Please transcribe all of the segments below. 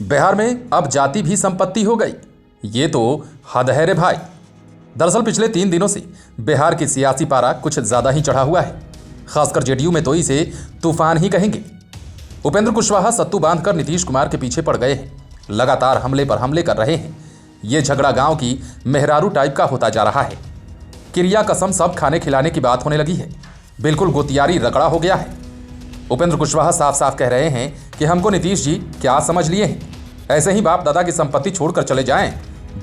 बिहार में अब जाति भी संपत्ति हो गई। ये तो हद है रे भाई। दरअसल पिछले 3 दिनों से बिहार की सियासी पारा कुछ ज्यादा ही चढ़ा हुआ है। खासकर जेडीयू में तो इसे तूफान ही कहेंगे। उपेंद्र कुशवाहा सत्तू बांधकर नीतीश कुमार के पीछे पड़ गए हैं। लगातार हमले पर हमले कर रहे हैं। ये झगड़ा गांव की मेहरारू टाइप का होता जा रहा है। क्रिया कसम सब खाने खिलाने की बात होने लगी है। बिल्कुल गोतियारी रगड़ा हो गया है। उपेंद्र कुशवाहा साफ साफ कह रहे हैं कि हमको नीतीश जी क्या समझ लिए हैं। ऐसे ही बाप दादा की संपत्ति छोड़कर चले जाएं,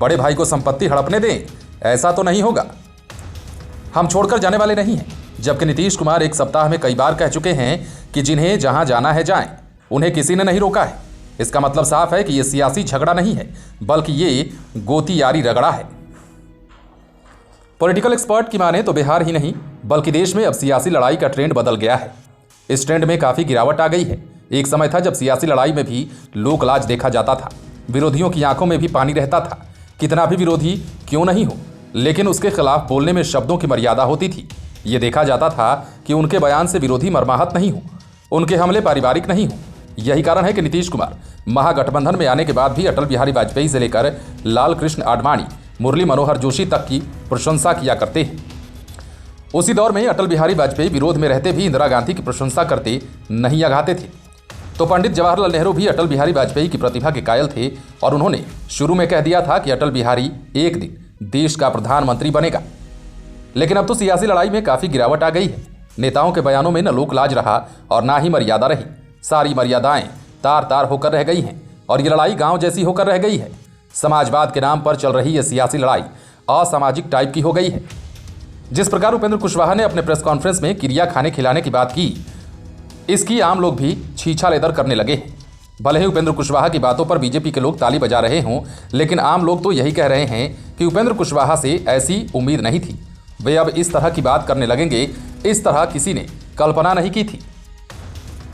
बड़े भाई को संपत्ति हड़पने दें, ऐसा तो नहीं होगा। हम छोड़कर जाने वाले नहीं हैं। जबकि नीतीश कुमार एक सप्ताह में कई बार कह चुके हैं कि जिन्हें जहां जाना है जाएं, उन्हें किसी ने नहीं रोका है। इसका मतलब साफ है कि यह सियासी झगड़ा नहीं है, बल्कि ये गोतियारी रगड़ा है। पॉलिटिकल एक्सपर्ट की माने तो बिहार ही नहीं बल्कि देश में अब सियासी लड़ाई का ट्रेंड बदल गया है। इस ट्रेंड में काफी गिरावट आ गई है। एक समय था जब सियासी लड़ाई में भी लोक लाज देखा जाता था। विरोधियों की आंखों में भी पानी रहता था। कितना भी विरोधी क्यों नहीं हो, लेकिन उसके खिलाफ बोलने में शब्दों की मर्यादा होती थी। ये देखा जाता था कि उनके बयान से विरोधी मर्माहत नहीं हो, उनके हमले पारिवारिक नहीं हो। यही कारण है कि नीतीश कुमार महागठबंधन में आने के बाद भी अटल बिहारी वाजपेयी से लेकर लाल कृष्ण आडवाणी, मुरली मनोहर जोशी तक की प्रशंसा किया करते हैं। उसी दौर में अटल बिहारी वाजपेयी विरोध में रहते भी इंदिरा गांधी की प्रशंसा करते नहीं अघाते थे। तो पंडित जवाहरलाल नेहरू भी अटल बिहारी वाजपेयी की प्रतिभा के कायल थे और उन्होंने शुरू में कह दिया था कि अटल बिहारी एक दिन देश का प्रधानमंत्री बनेगा। लेकिन अब तो सियासी लड़ाई में काफी गिरावट आ गई है। नेताओं के बयानों में न लोक लाज रहा और ना ही मर्यादा रही। सारी मर्यादाएं तार तार होकर रह गई हैं और ये लड़ाई गांव जैसी होकर रह गई है। समाजवाद के नाम पर चल रही यह सियासी लड़ाई असामाजिक टाइप की हो गई है। जिस प्रकार उपेंद्र कुशवाहा ने अपने प्रेस कॉन्फ्रेंस में क्रिया खाने खिलाने की बात की, इसकी आम लोग भी छीछा लेदर करने लगे हैं। भले ही उपेंद्र कुशवाहा की बातों पर बीजेपी के लोग ताली बजा रहे हों, लेकिन आम लोग तो यही कह रहे हैं कि उपेंद्र कुशवाहा से ऐसी उम्मीद नहीं थी। वे अब इस तरह की बात करने लगेंगे, इस तरह किसी ने कल्पना नहीं की थी।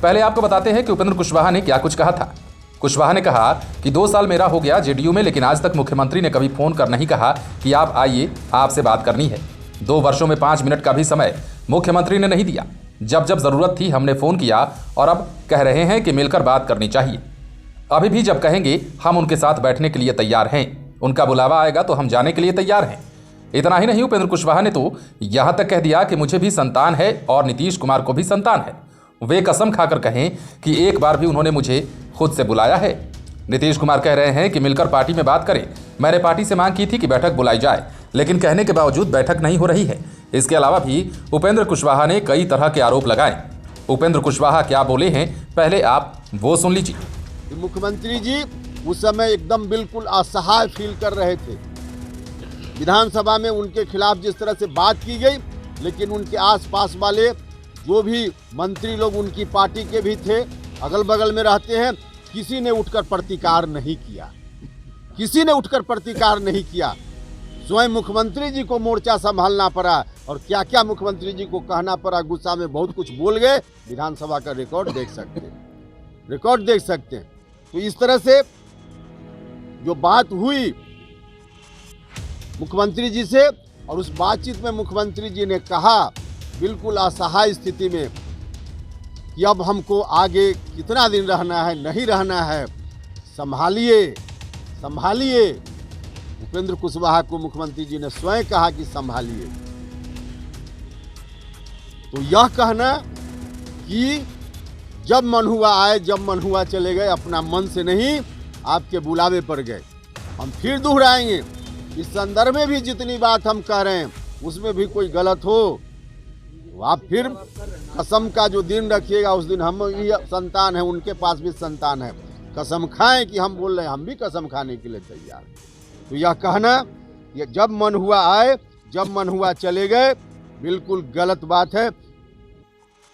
पहले आपको बताते हैं कि उपेंद्र कुशवाहा ने क्या कुछ कहा था। कुशवाहा ने कहा कि 2 साल मेरा हो गया जेडीयू में, लेकिन आज तक मुख्यमंत्री ने कभी फोन कर नहीं कहा कि आप आइए, आपसे बात करनी है। 2 वर्षों में 5 मिनट का भी समय मुख्यमंत्री ने नहीं दिया। जब जब जरूरत थी हमने फोन किया और अब कह रहे हैं कि मिलकर बात करनी चाहिए। अभी भी जब कहेंगे हम उनके साथ बैठने के लिए तैयार हैं। उनका बुलावा आएगा तो हम जाने के लिए तैयार हैं। इतना ही नहीं, उपेंद्र कुशवाहा ने तो यहां तक कह दिया कि मुझे भी संतान है और नीतीश कुमार को भी संतान है। वे कसम खाकर कहें कि एक बार भी उन्होंने मुझे खुद से बुलाया है। नीतीश कुमार कह रहे हैं कि मिलकर पार्टी में बात करें। मैंने पार्टी से मांग की थी कि बैठक बुलाई जाए, लेकिन कहने के बावजूद बैठक नहीं हो रही है। इसके अलावा भी उपेंद्र कुशवाहा ने कई तरह के आरोप लगाए। उपेंद्र कुशवाहा क्या बोले हैं, पहले आप वो सुन लीजिए। मुख्यमंत्री जी उस समय एकदम बिल्कुल असहाय फील कर रहे थे। विधानसभा में उनके खिलाफ जिस तरह से बात की गई, लेकिन उनके आसपास वाले जो भी मंत्री लोग उनकी पार्टी के भी थे, अगल बगल में रहते हैं, किसी ने उठकर प्रतिकार नहीं किया। किसी ने उठकर प्रतिकार नहीं किया। स्वयं मुख्यमंत्री जी को मोर्चा संभालना पड़ा और क्या क्या मुख्यमंत्री जी को कहना पड़ा। गुस्सा में बहुत कुछ बोल गए। विधानसभा का रिकॉर्ड देख सकते हैं, रिकॉर्ड देख सकते हैं। तो इस तरह से जो बात हुई मुख्यमंत्री जी से, और उस बातचीत में मुख्यमंत्री जी ने कहा बिल्कुल असहाय स्थिति में कि अब हमको आगे कितना दिन रहना है, नहीं रहना है, संभालिए संभालिए। उपेंद्र कुशवाहा को मुख्यमंत्री जी ने स्वयं कहा कि संभालिए। तो यह कहना कि जब मन हुआ आए, जब मन हुआ चले गए, अपना मन से नहीं आपके बुलावे पर गए। हम फिर दोहराएंगे, इस संदर्भ में भी जितनी बात हम कह रहे हैं उसमें भी कोई गलत हो तो आप फिर कसम का जो दिन रखिएगा, उस दिन हम भी संतान है, उनके पास भी संतान है। कसम खाएं कि हम बोल रहे हैं, हम भी कसम खाने के लिए तैयार। तो यह कहना ये जब मन हुआ आए, जब मन हुआ चले गए, बिल्कुल गलत बात है।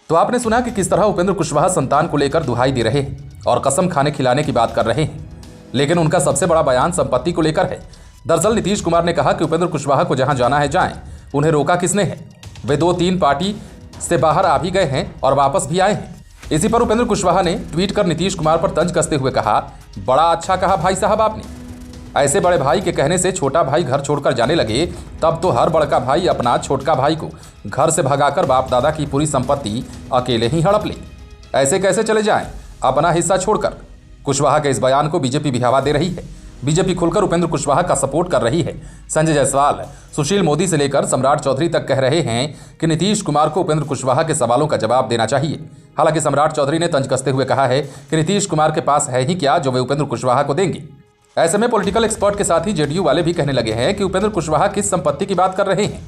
तो आपने सुना कि किस तरह उपेंद्र कुशवाहा संतान को लेकर दुहाई दे रहे हैं और कसम खाने खिलाने की बात कर रहे हैं, लेकिन उनका सबसे बड़ा बयान संपत्ति को लेकर है। दरअसल नीतीश कुमार ने कहा कि उपेंद्र कुशवाहा को जहां जाना है जाएं, उन्हें रोका किसने है। वे 2-3 पार्टी से बाहर आ भी गए हैं और वापस भी आए हैं। इसी पर उपेंद्र कुशवाहा ने ट्वीट कर नीतीश कुमार पर तंज कसते हुए कहा, बड़ा अच्छा कहा भाई साहब आपने। ऐसे बड़े भाई के कहने से छोटा भाई घर छोड़कर जाने लगे, तब तो हर बड़का भाई अपना छोटका भाई को घर से भगाकर बाप दादा की पूरी संपत्ति अकेले ही हड़प ले। ऐसे कैसे चले जाएं अपना हिस्सा छोड़कर। कुशवाहा के इस बयान को बीजेपी भी हवा दे रही है। बीजेपी खुलकर उपेंद्र कुशवाहा का सपोर्ट कर रही है। संजय जायसवाल सुशील मोदी से लेकर सम्राट चौधरी तक कह रहे हैं कि नीतीश कुमार को उपेंद्र कुशवाहा के सवालों का जवाब देना चाहिए। हालांकि सम्राट चौधरी ने तंज कसते हुए कहा है कि नीतीश कुमार के पास है ही क्या जो वे उपेंद्र कुशवाहा को देंगे। ऐसे में पॉलिटिकल एक्सपर्ट के साथ ही जेडीयू वाले भी कहने लगे हैं कि उपेंद्र कुशवाहा किस संपत्ति की बात कर रहे हैं।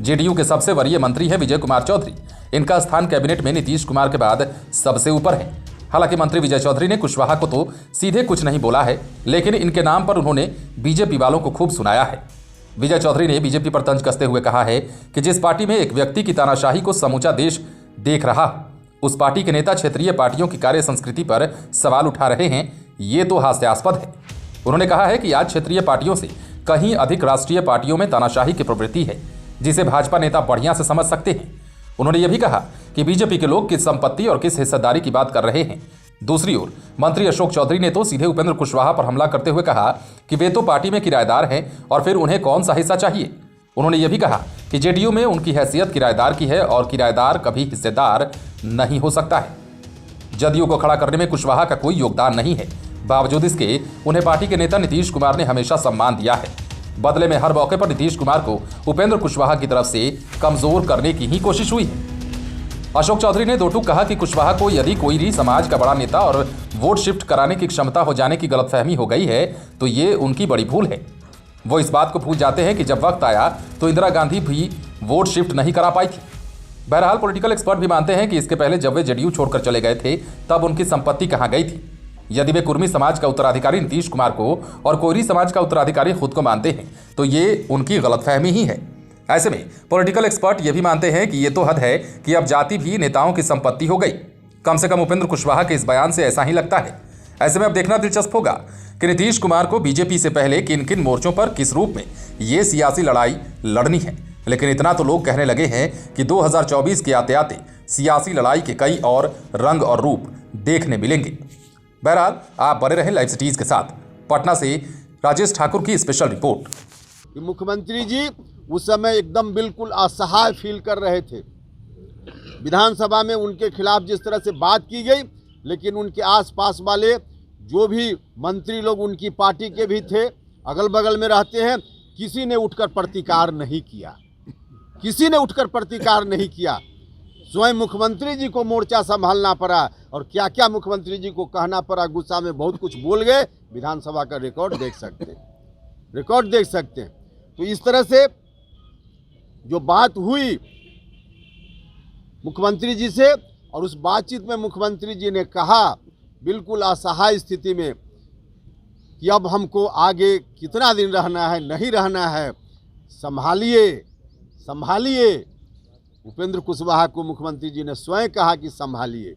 जेडीयू के सबसे वरीय मंत्री हैं विजय कुमार चौधरी। इनका स्थान कैबिनेट में नीतीश कुमार के बाद सबसे ऊपर है। हालांकि मंत्री विजय चौधरी ने कुशवाहा को तो सीधे कुछ नहीं बोला है, लेकिन इनके नाम पर उन्होंने बीजेपी वालों को खूब सुनाया है। विजय चौधरी ने बीजेपी पर तंज कसते हुए कहा है कि जिस पार्टी में एक व्यक्ति की तानाशाही को समूचा देश देख रहा हो, उस पार्टी के नेता क्षेत्रीय पार्टियों की कार्य संस्कृति पर सवाल उठा रहे हैं, ये तो हास्यास्पद है। उन्होंने कहा है कि आज क्षेत्रीय पार्टियों से कहीं अधिक राष्ट्रीय पार्टियों में तानाशाही की प्रवृत्ति है, जिसे भाजपा नेता बढ़िया से समझ सकते हैं। उन्होंने यह भी कहा कि बीजेपी के लोग किस संपत्ति और किस हिस्सेदारी की बात कर रहे हैं। दूसरी ओर मंत्री अशोक चौधरी ने तो सीधे उपेंद्र कुशवाहा पर हमला करते हुए कहा कि वे तो पार्टी में किराएदार हैं और फिर उन्हें कौन सा हिस्सा चाहिए। उन्होंने यह भी कहा कि जेडीयू में उनकी हैसियत किराएदार की है और किराएदार कभी हिस्सेदार नहीं हो सकता है। जदयू को खड़ा करने में कुशवाहा का कोई योगदान नहीं है। बावजूद इसके उन्हें पार्टी के नेता नीतीश कुमार ने हमेशा सम्मान दिया है। बदले में हर मौके पर नीतीश कुमार को उपेंद्र कुशवाहा की तरफ से कमजोर करने की ही कोशिश हुई है। अशोक चौधरी ने दो टूक कहा कि कुशवाहा को यदि कोई भी समाज का बड़ा नेता और वोट शिफ्ट कराने की क्षमता हो जाने की गलतफहमी हो गई है तो ये उनकी बड़ी भूल है। वो इस बात को भूल जाते हैं कि जब वक्त आया तो इंदिरा गांधी भी वोट शिफ्ट नहीं करा पाई थी। बहरहाल पॉलिटिकल एक्सपर्ट भी मानते हैं कि इसके पहले जब वे जेडीयू छोड़कर चले गए थे तब उनकी संपत्ति कहाँ गई थी। यदि वे कुर्मी समाज का उत्तराधिकारी नीतीश कुमार को और कोयरी समाज का उत्तराधिकारी खुद को मानते हैं तो ये उनकी गलतफहमी ही है। ऐसे में पॉलिटिकल एक्सपर्ट ये भी मानते हैं कि ये तो हद है कि अब जाति भी नेताओं की संपत्ति हो गई। कम से कम उपेंद्र कुशवाहा के इस बयान से ऐसा ही लगता है। ऐसे में अब देखना दिलचस्प होगा कि नीतीश कुमार को बीजेपी से पहले किन किन मोर्चों पर किस रूप में ये सियासी लड़ाई लड़नी है। लेकिन इतना तो लोग कहने लगे हैं कि 2024 के आते आते सियासी लड़ाई के कई और रंग और रूप देखने मिलेंगे। बहरहाल आप बने रहें लाइव सिटीज के साथ। पटना से राजेश ठाकुर की स्पेशल रिपोर्ट। मुख्यमंत्री जी उस समय एकदम बिल्कुल असहाय फील कर रहे थे। विधानसभा में उनके खिलाफ जिस तरह से बात की गई, लेकिन उनके आसपास वाले जो भी मंत्री लोग उनकी पार्टी के भी थे, अगल बगल में रहते हैं, किसी ने उठकर प्रतिकार नहीं किया। किसी ने उठकर प्रतिकार नहीं किया। स्वयं मुख्यमंत्री जी को मोर्चा संभालना पड़ा और क्या क्या मुख्यमंत्री जी को कहना पड़ा। गुस्सा में बहुत कुछ बोल गए। विधानसभा का रिकॉर्ड देख सकते हैं, रिकॉर्ड देख सकते हैं। तो इस तरह से जो बात हुई मुख्यमंत्री जी से, और उस बातचीत में मुख्यमंत्री जी ने कहा बिल्कुल असहाय स्थिति में कि अब हमको आगे कितना दिन रहना है, नहीं रहना है, संभालिए संभालिए। उपेंद्र कुशवाहा को मुख्यमंत्री जी ने स्वयं कहा कि संभालिए।